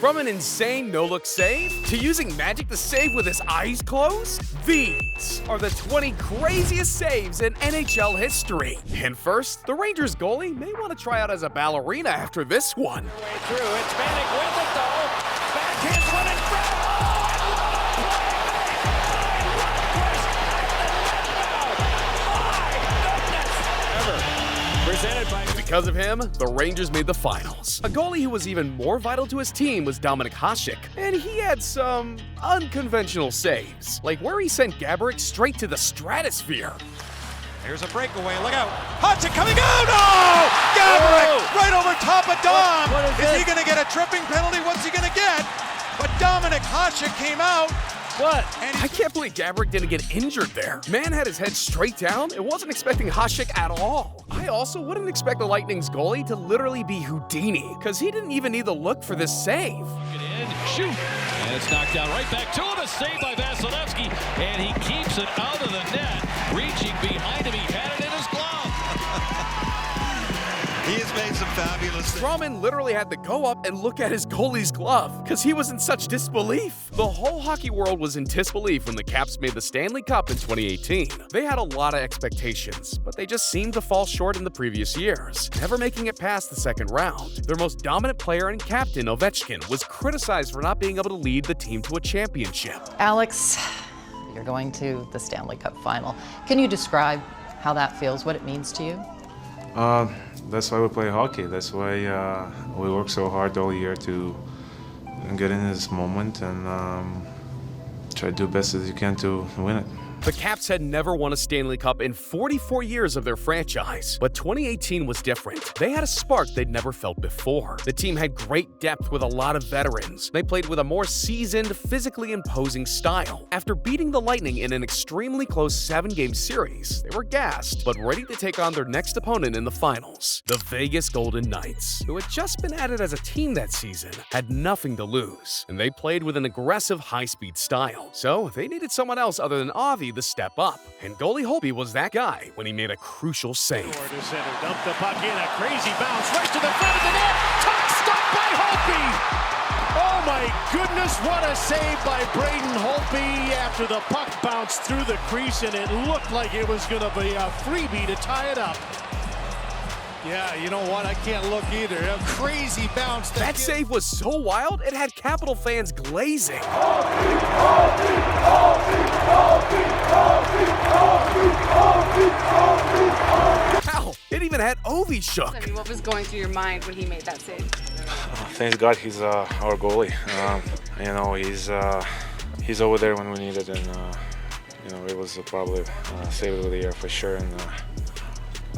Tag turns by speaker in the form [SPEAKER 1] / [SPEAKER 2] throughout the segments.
[SPEAKER 1] From an insane no-look save to using magic to save with his eyes closed, these are the 20 craziest saves in NHL history. And first, the Rangers goalie may want to try out as a ballerina after this one.
[SPEAKER 2] Way through, it's Vanek with it though. Backhand's one in front. Presented by.
[SPEAKER 1] Because of him, the Rangers made the finals. A goalie who was even more vital to his team was Dominik Hasek, and he had some unconventional saves, like where he sent Gaborik straight to the stratosphere.
[SPEAKER 2] Here's a breakaway, look out. Hasek coming out! Oh! Gaborik right over top of Dom! Is he gonna get a tripping penalty? What's he gonna get? But Dominik Hasek came out.
[SPEAKER 1] What? I can't believe Gaborik didn't get injured there. Man had his head straight down and wasn't expecting Hasek at all. I also wouldn't expect the Lightning's goalie to literally be Houdini, because he didn't even need to look for this save.
[SPEAKER 3] Get in, shoot, and it's knocked down right back to him. A save by Vasilevsky, and he keeps it out of the net. Reaching behind him, he had it in his glove.
[SPEAKER 4] He has made some fabulous things.
[SPEAKER 1] Strawman literally had to go up and look at his goalie's glove because he was in such disbelief. The whole hockey world was in disbelief when the Caps made the Stanley Cup in 2018. They had a lot of expectations, but they just seemed to fall short in the previous years, never making it past the second round. Their most dominant player and captain, Ovechkin, was criticized for not being able to lead the team to a championship.
[SPEAKER 5] Alex, you're going to the Stanley Cup final. Can you describe how that feels, what it means to you?
[SPEAKER 6] That's why we play hockey. That's why we work so hard all year to get in this moment and try to do best as you can to win it.
[SPEAKER 1] The Caps had never won a Stanley Cup in 44 years of their franchise, but 2018 was different. They had a spark they'd never felt before. The team had great depth with a lot of veterans. They played with a more seasoned, physically imposing style. After beating the Lightning in an extremely close 7-game series, they were gassed, but ready to take on their next opponent in the finals, the Vegas Golden Knights, who had just been added as a team that season, had nothing to lose, and they played with an aggressive, high-speed style. So they needed someone else other than Avi to step up, and goalie Holtby was that guy when he made a crucial save.
[SPEAKER 2] To center, dump the puck in, a crazy bounce right to the front of the net. Puck stopped by Holtby. Oh my goodness, what a save by Braden Holtby after the puck bounced through the crease, and it looked like it was going to be a freebie to tie it up. Yeah, you know what? I can't look either. A crazy bounce.
[SPEAKER 1] That save was so wild, it had Capital fans glazing. Hell, it even had Ovi shook.
[SPEAKER 7] I mean, what was going through your mind when he made that save?
[SPEAKER 6] Thank God he's our goalie. He's over there when we need it, and it was probably save of the year for sure. And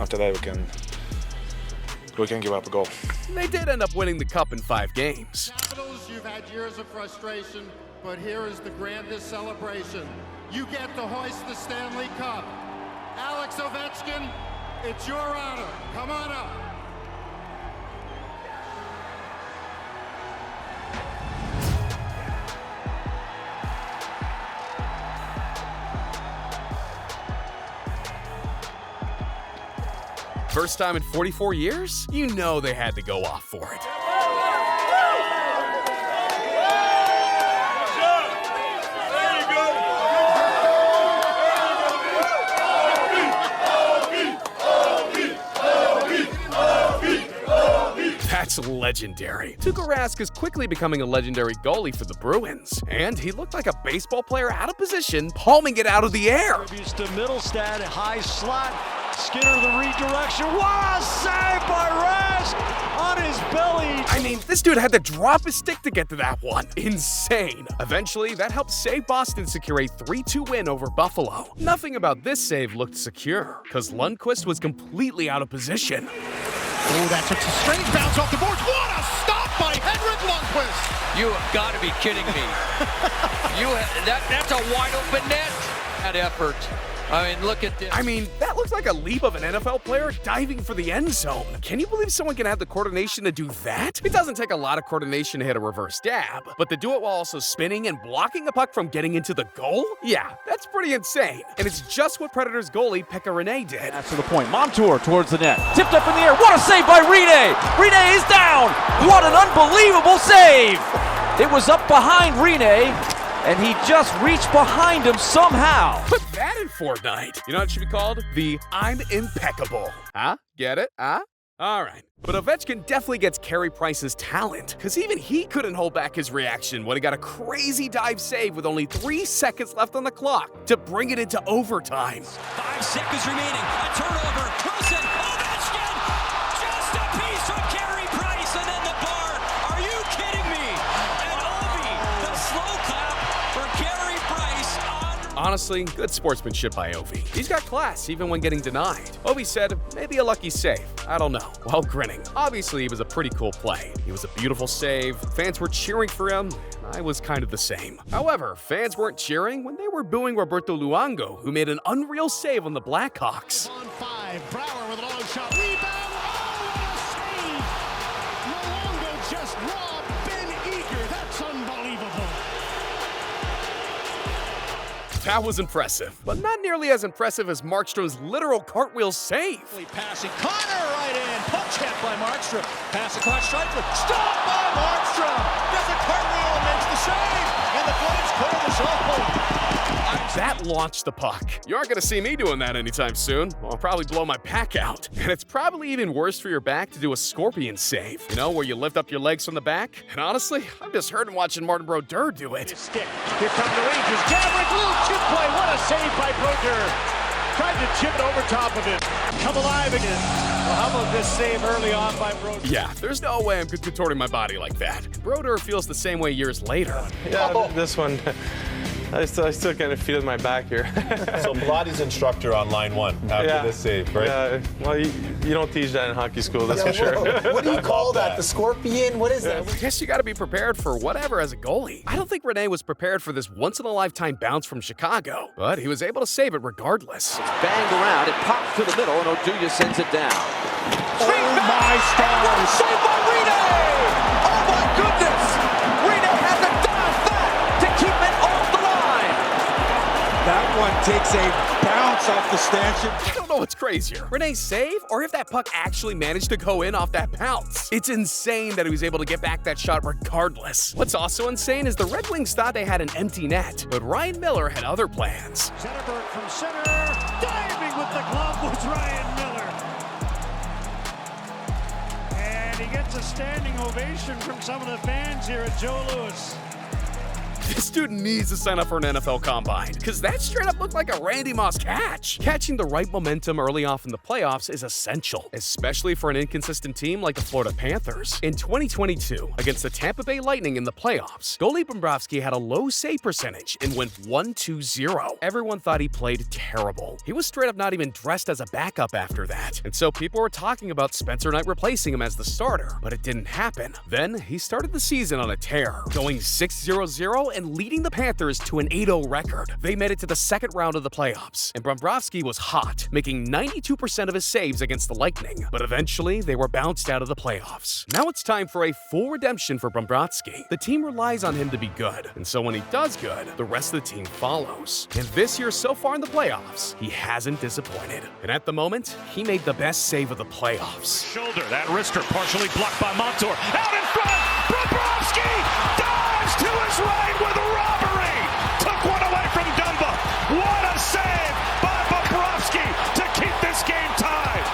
[SPEAKER 6] after that, we can give up a goal.
[SPEAKER 1] They did end up winning the Cup in 5 games.
[SPEAKER 8] Capitals, you've had years of frustration, but here is the grandest celebration. You get to hoist the Stanley Cup. Alex Ovechkin, it's your honor. Come on up.
[SPEAKER 1] First time in 44 years? You know they had to go off for it. That's legendary. Tuukka Rask is quickly becoming a legendary goalie for the Bruins, and he looked like a baseball player out of position, palming it out of the air.
[SPEAKER 2] Tributes to Middlestad, high slot. Skinner the redirection. What a save by Rask on his belly.
[SPEAKER 1] I mean, this dude had to drop his stick to get to that one. Insane. Eventually, that helped save Boston secure a 3-2 win over Buffalo. Nothing about this save looked secure, because Lundqvist was completely out of position.
[SPEAKER 2] Oh, that took a strange bounce off the boards. What a stop by Henrik Lundqvist.
[SPEAKER 3] You have got to be kidding me. That's a wide open net. That effort. I mean, look at this.
[SPEAKER 1] I mean, that looks like a leap of an NFL player diving for the end zone. Can you believe someone can have the coordination to do that? It doesn't take a lot of coordination to hit a reverse dab, but to do it while also spinning and blocking the puck from getting into the goal? Yeah, that's pretty insane. And it's just what Predators goalie Pekka Rinne did.
[SPEAKER 9] That's to the point. Montour towards the net. Tipped up in the air. What a save by Rinne! Rinne is down! What an unbelievable save! It was up behind Rene, and he just reached behind him somehow.
[SPEAKER 1] Put that in Fortnite. You know what it should be called? The I'm impeccable. Huh? Get it? Huh? All right. But Ovechkin definitely gets Carey Price's talent, because even he couldn't hold back his reaction when he got a crazy dive save with only 3 seconds left on the clock to bring it into overtime.
[SPEAKER 3] 5 seconds remaining. A turnover. Wilson. Ovechkin. Just a piece from Carey Price and then the bar. Are you kidding me? And Ovi, the slow clap for Carey Price on.
[SPEAKER 1] Honestly, good sportsmanship by Ovi. He's got class even when getting denied. Ovi said, maybe a lucky save. I don't know, while grinning. Obviously, it was a pretty cool play. It was a beautiful save. Fans were cheering for him. I was kind of the same. However, fans weren't cheering when they were booing Roberto Luongo, who made an unreal save on the Blackhawks.
[SPEAKER 2] On 5, Brouwer with a long shot. Rebound. Oh, what a save! Luongo just robbed Ben Eager. That's unbelievable.
[SPEAKER 1] That was impressive, but not nearly as impressive as Markstrom's literal cartwheel save.
[SPEAKER 3] Passing Connor right in. Puck check by Markstrom. Pass across Striker. Stop by Markstrom. Does a cartwheel and makes the save. And the Flames clear the zone.
[SPEAKER 1] That launched the puck. You aren't going to see me doing that anytime soon. I'll probably blow my pack out. And it's probably even worse for your back to do a scorpion save. You know, where you lift up your legs from the back? And honestly, I'm just hurting watching Martin Brodeur do it.
[SPEAKER 2] Stick. Here come the Rangers. Gabrick, little chip play. What a save by Brodeur. Tried to chip it over top of it. Come alive again. Well, how about this save early on by Brodeur?
[SPEAKER 1] Yeah, there's no way I'm contorting my body like that. Brodeur feels the same way years later.
[SPEAKER 10] Yeah, this one, I still kind of feel my back here.
[SPEAKER 11] So Pilates instructor on line 1 after this save, right?
[SPEAKER 10] Yeah, well, you don't teach that in hockey school, that's for sure.
[SPEAKER 12] What do you call that? The scorpion? What is that?
[SPEAKER 1] I guess you got to be prepared for whatever as a goalie. I don't think Rene was prepared for this once-in-a-lifetime bounce from Chicago, but he was able to save it regardless.
[SPEAKER 9] It's banged around, it pops to the middle, and Oduya sends it down.
[SPEAKER 2] Oh, my stars!
[SPEAKER 9] Saved by Rene! Oh, my goodness! Rene has a dive back to keep it off the line!
[SPEAKER 12] That one takes a bounce off the stanchion.
[SPEAKER 1] I don't know what's crazier, Rene's save or if that puck actually managed to go in off that bounce. It's insane that he was able to get back that shot regardless. What's also insane is the Red Wings thought they had an empty net, but Ryan Miller had other plans.
[SPEAKER 2] Zetterberg from center, diving with the glove was Ryan Miller. And he gets a standing ovation from some of the fans here at Joe Louis.
[SPEAKER 1] This dude needs to sign up for an NFL Combine, because that straight up looked like a Randy Moss catch. Catching the right momentum early off in the playoffs is essential, especially for an inconsistent team like the Florida Panthers. In 2022, against the Tampa Bay Lightning in the playoffs, goalie Bobrovsky had a low save percentage and went 1-2-0. Everyone thought he played terrible. He was straight up not even dressed as a backup after that, and so people were talking about Spencer Knight replacing him as the starter, but it didn't happen. Then he started the season on a tear, going 6-0-0 and leading the Panthers to an 8-0 record. They made it to the second round of the playoffs, and Bobrovsky was hot, making 92% of his saves against the Lightning, but eventually they were bounced out of the playoffs. Now it's time for a full redemption for Bobrovsky. The team relies on him to be good, and so when he does good, the rest of the team follows. And this year so far in the playoffs, he hasn't disappointed. And at the moment, he made the best save of the playoffs.
[SPEAKER 2] Shoulder, that wrister partially blocked by Montour. Out in front, Bobrovsky dives to his right with a robbery. Took one away from Dumba. What a save by Bobrovsky to keep this game tied.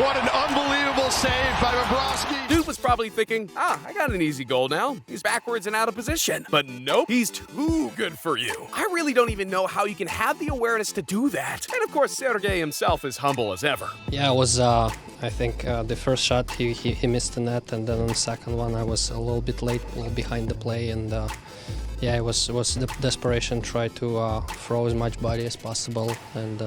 [SPEAKER 11] What an unbelievable save by Bobrovsky.
[SPEAKER 1] Dude was probably thinking, I got an easy goal now. He's backwards and out of position. But nope, he's too good for you. I really don't even know how you can have the awareness to do that. And of course, Sergei himself is humble as ever.
[SPEAKER 13] Yeah, it was, I think the first shot he missed the net, and then on the second one I was a little bit late, a little behind the play, and yeah, it was the desperation, try to throw as much body as possible, and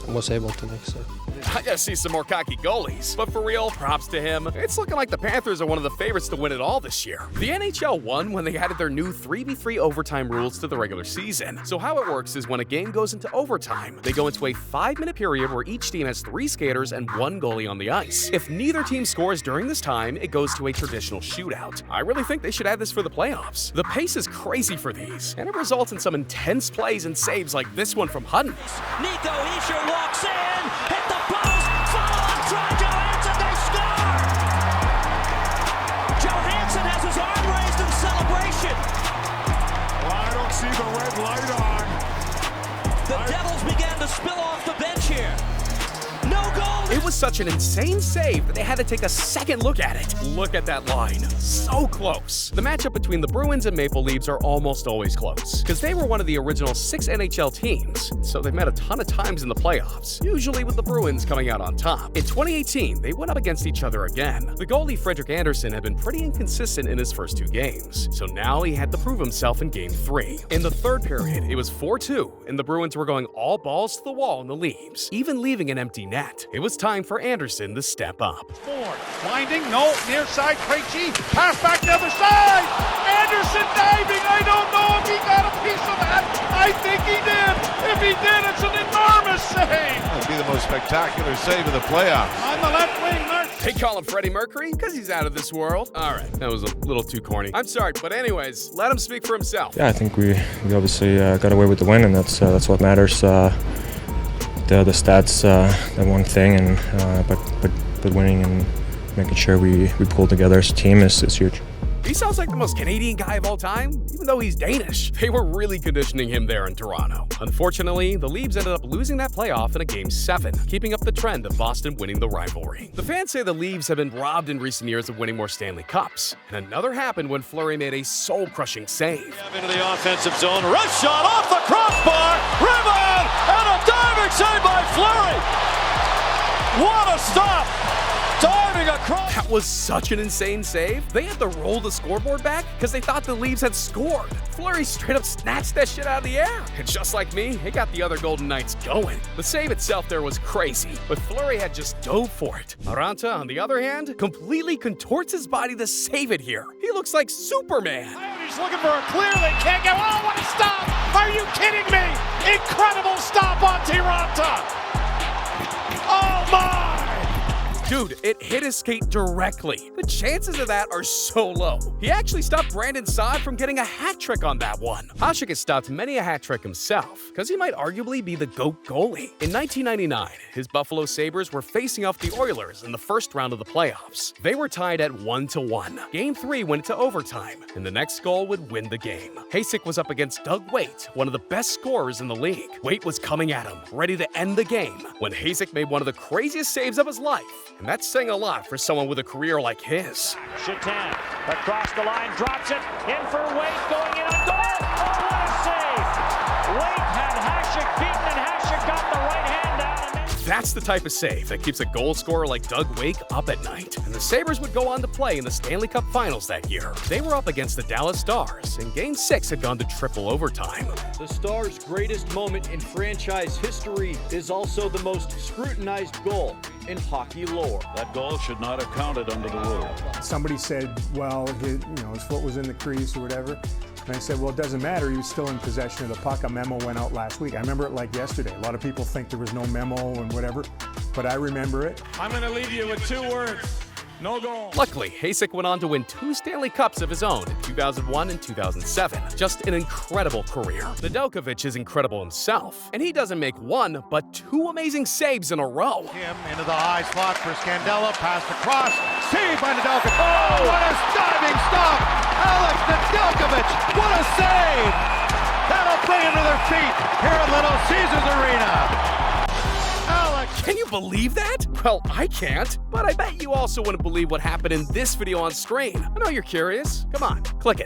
[SPEAKER 13] was able to make it.
[SPEAKER 1] I gotta see some more cocky goalies. But for real, props to him. It's looking like the Panthers are one of the favorites to win it all this year. The NHL won when they added their new 3v3 overtime rules to the regular season. So how it works is when a game goes into overtime, they go into a 5-minute period where each team has 3 skaters and 1 goalie on the ice. If neither team scores during this time, it goes to a traditional shootout. I really think they should add this for the playoffs. The pace is crazy for these, and it results in some intense plays and saves like this one from Hutton.
[SPEAKER 3] Nico Hischier walks in, hit the post, follow on try, Johansson, they score! Johansson
[SPEAKER 12] light on.
[SPEAKER 3] The Devils began to spill off the bench here. No goal!
[SPEAKER 1] It was such an insane save that they had to take a second look at it. Look at that line. So close. The matchup between the Bruins and Maple Leafs are almost always close, because they were one of the original 6 NHL teams, so they've met a ton of times in the playoffs, usually with the Bruins coming out on top. In 2018, they went up against each other again. The goalie Frederik Andersen had been pretty inconsistent in his first 2 games, so now he had to prove himself in Game 3. In the third period, it was 4-2, and the Bruins were going all balls to the wall in the Leafs, even leaving an empty net. It was time for Andersen to step up.
[SPEAKER 12] Ford, winding, no, near side, Krejci, pass back the other side! Andersen diving, I don't know if he got a piece of that. I think he did. If he did, it's an enormous save.
[SPEAKER 11] It'll be the most spectacular save of the playoffs.
[SPEAKER 12] On the left wing,
[SPEAKER 1] They call him Freddie Mercury because he's out of this world. All right, that was a little too corny. I'm sorry, but anyways, let him speak for himself.
[SPEAKER 14] Yeah, I think we obviously got away with the win, and that's what matters. The stats, the one thing, and but winning and making sure we pull together as a team is huge.
[SPEAKER 1] He sounds like the most Canadian guy of all time, even though he's Danish. They were really conditioning him there in Toronto. Unfortunately, the Leafs ended up losing that playoff in a Game 7, keeping up the trend of Boston winning the rivalry. The fans say the Leafs have been robbed in recent years of winning more Stanley Cups, and another happened when Fleury made a soul-crushing save.
[SPEAKER 2] Into the offensive zone, wrist shot off the crossbar, rebound, and a diving save by Fleury. What a stop! Diving across.
[SPEAKER 1] That was such an insane save. They had to roll the scoreboard back because they thought the Leafs had scored. Fleury straight up snatched that shit out of the air. And just like me, it got the other Golden Knights going. The save itself there was crazy, but Fleury had just dove for it. Aranta, on the other hand, completely contorts his body to save it here. He looks like Superman.
[SPEAKER 2] He's looking for a clear. They can't get. Oh, what a stop! Are you kidding me? Incredible stop on Tiranta. Oh my!
[SPEAKER 1] Dude, it hit his skate directly. The chances of that are so low. He actually stopped Brandon Saad from getting a hat trick on that one. Hasek has stopped many a hat trick himself, because he might arguably be the GOAT goalie. In 1999, his Buffalo Sabres were facing off the Oilers in the first round of the playoffs. They were tied at 1-1. Game 3 went to overtime, and the next goal would win the game. Hasek was up against Doug Weight, one of the best scorers in the league. Weight was coming at him, ready to end the game, when Hasek made one of the craziest saves of his life. And that's saying a lot for someone with a career like his.
[SPEAKER 2] Shatan across the line, drops it, in for Weight, going in on goal. Oh, what a save! Weight had Hasek beaten, and Hasek got the right hand down.
[SPEAKER 1] That's the type of save that keeps a goal scorer like Doug Weight up at night. And the Sabres would go on to play in the Stanley Cup Finals that year. They were up against the Dallas Stars, and Game 6 had gone to triple overtime.
[SPEAKER 15] The Stars' greatest moment in franchise history is also the most scrutinized goal in hockey lore.
[SPEAKER 2] That goal should not have counted under the rule.
[SPEAKER 16] Somebody said, well, his foot was in the crease or whatever. And I said, well, it doesn't matter. He was still in possession of the puck. A memo went out last week. I remember it like yesterday. A lot of people think there was no memo and whatever, but I remember it.
[SPEAKER 12] I'm going to leave you with 2 words. No goal.
[SPEAKER 1] Luckily, Hasek went on to win 2 Stanley Cups of his own in 2001 and 2007. Just an incredible career. Nedeljkovic is incredible himself, and he doesn't make 1, but 2 amazing saves in a row.
[SPEAKER 8] Him into the high slot for Scandella, passed across, saved by Nedeljkovic. Oh, what a diving stop! Alex Nedeljkovic, what a save! That'll bring him to their feet here at Little Caesars Arena.
[SPEAKER 1] Can you believe that? Well, I can't, but I bet you also wouldn't believe what happened in this video on screen. I know you're curious. Come on, click it.